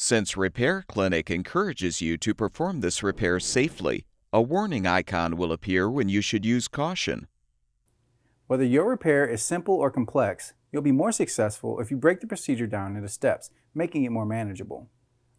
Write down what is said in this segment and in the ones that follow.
Since Repair Clinic encourages you to perform this repair safely, a warning icon will appear when you should use caution. Whether your repair is simple or complex, you'll be more successful if you break the procedure down into steps, making it more manageable.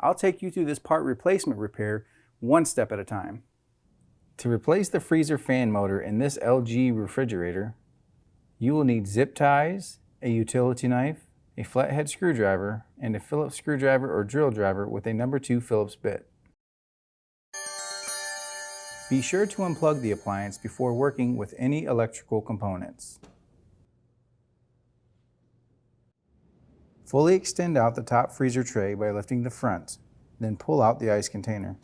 I'll take you through this part replacement repair one step at a time. To replace the freezer fan motor in this LG refrigerator, you will need zip ties, a utility knife, a flathead screwdriver, and a Phillips screwdriver or drill driver with a number 2 Phillips bit. Be sure to unplug the appliance before working with any electrical components. Fully extend out the top freezer tray by lifting the front, then pull out the ice container.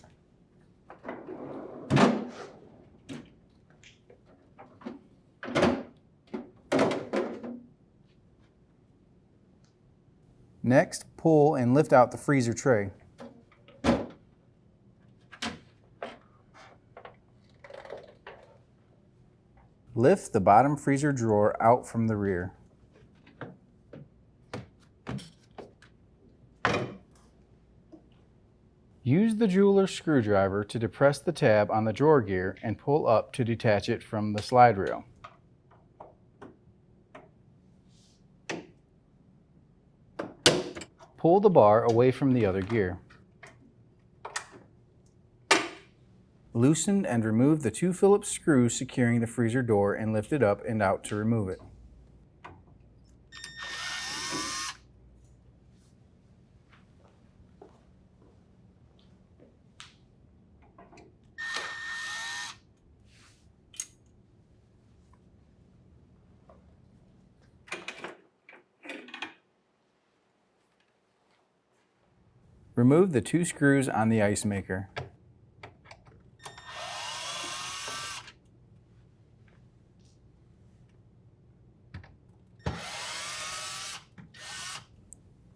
Next, pull and lift out the freezer tray. Lift the bottom freezer drawer out from the rear. Use the jeweler's screwdriver to depress the tab on the drawer gear and pull up to detach it from the slide rail. Pull the bar away from the other gear. Loosen and remove the 2 Phillips screws securing the freezer door and lift it up and out to remove it. Remove the 2 screws on the ice maker.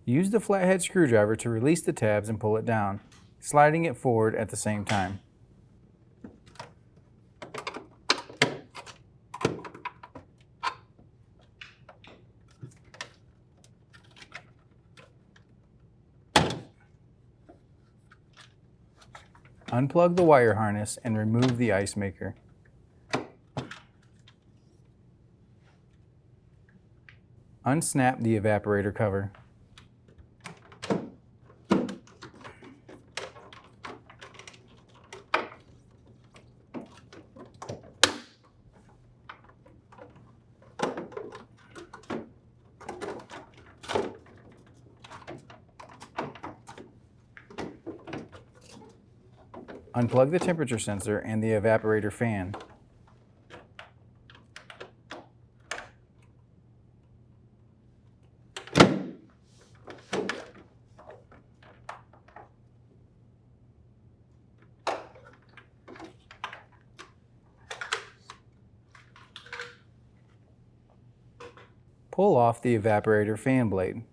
Use the flathead screwdriver to release the tabs and pull it down, sliding it forward at the same time. Unplug the wire harness and remove the ice maker. Unsnap the evaporator cover. Unplug the temperature sensor and the evaporator fan. Pull off the evaporator fan blade.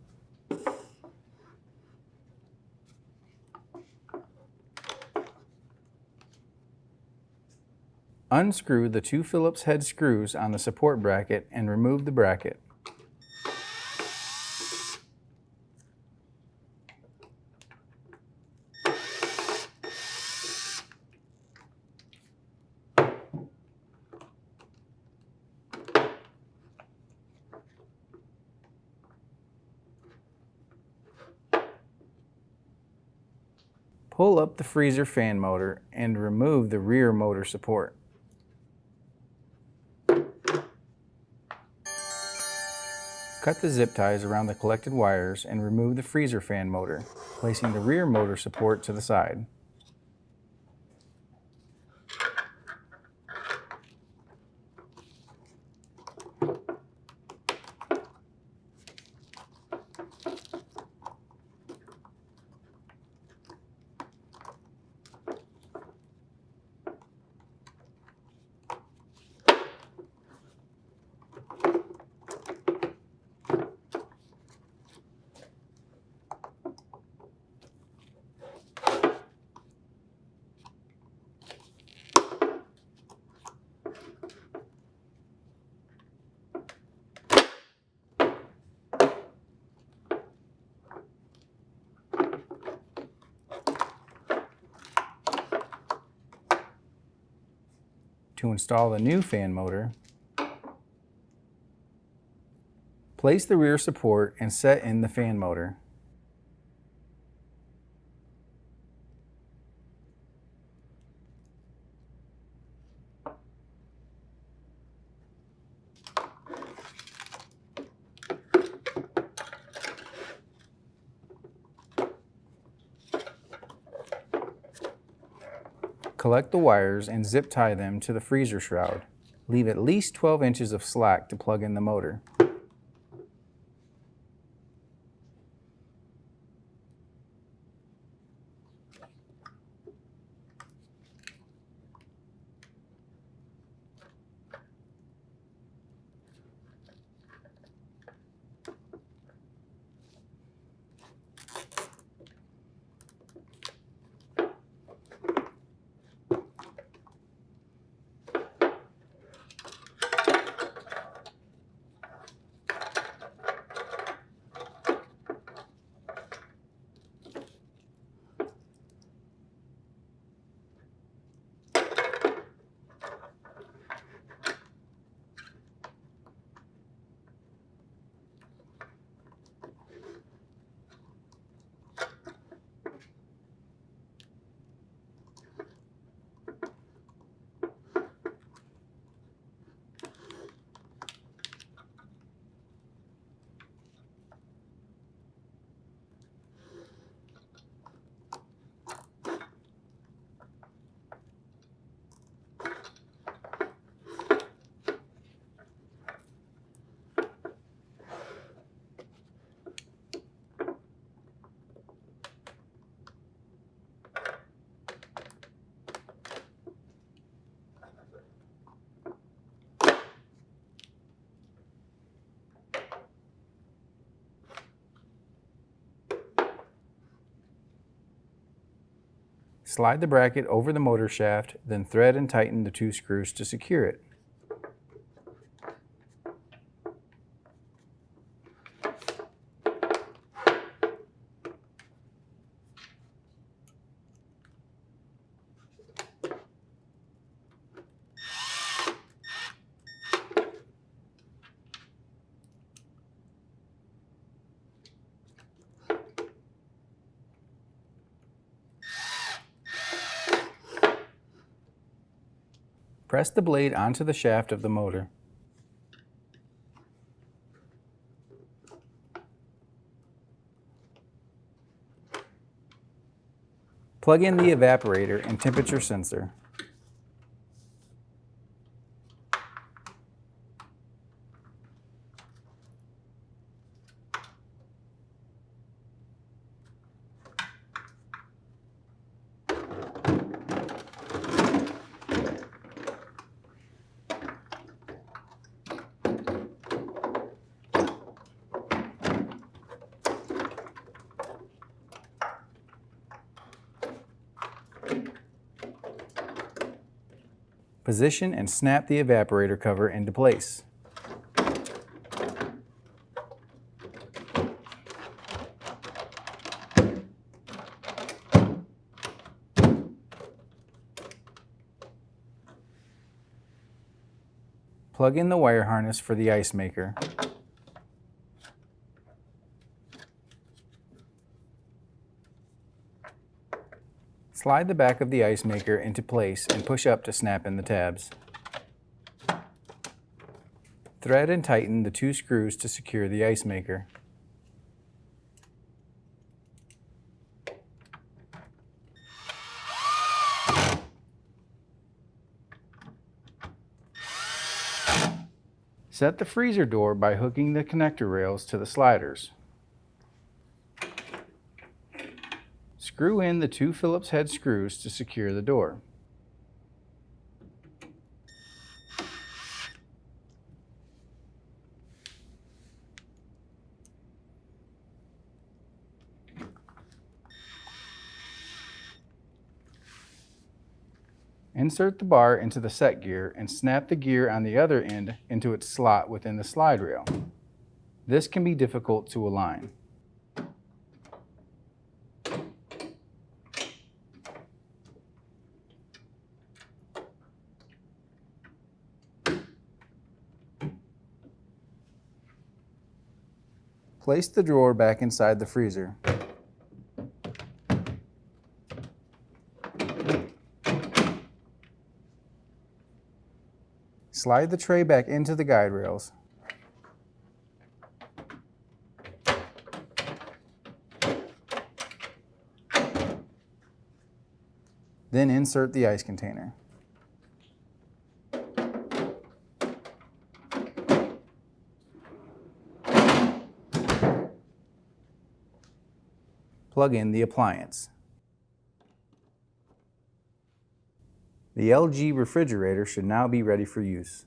Unscrew the 2 Phillips head screws on the support bracket and remove the bracket. Pull up the freezer fan motor and remove the rear motor support. Cut the zip ties around the collected wires and remove the freezer fan motor, placing the rear motor support to the side. To install the new fan motor, place the rear support and set in the fan motor. Collect the wires and zip tie them to the freezer shroud. Leave at least 12 inches of slack to plug in the motor. Slide the bracket over the motor shaft, then thread and tighten the 2 screws to secure it. Press the blade onto the shaft of the motor. Plug in the evaporator and temperature sensor. Position and snap the evaporator cover into place. Plug in the wire harness for the ice maker. Slide the back of the ice maker into place and push up to snap in the tabs. Thread and tighten the 2 screws to secure the ice maker. Set the freezer door by hooking the connector rails to the sliders. Screw in the 2 Phillips head screws to secure the door. Insert the bar into the set gear and snap the gear on the other end into its slot within the slide rail. This can be difficult to align. Place the drawer back inside the freezer. Slide the tray back into the guide rails. Then insert the ice container. Plug in the appliance. The LG refrigerator should now be ready for use.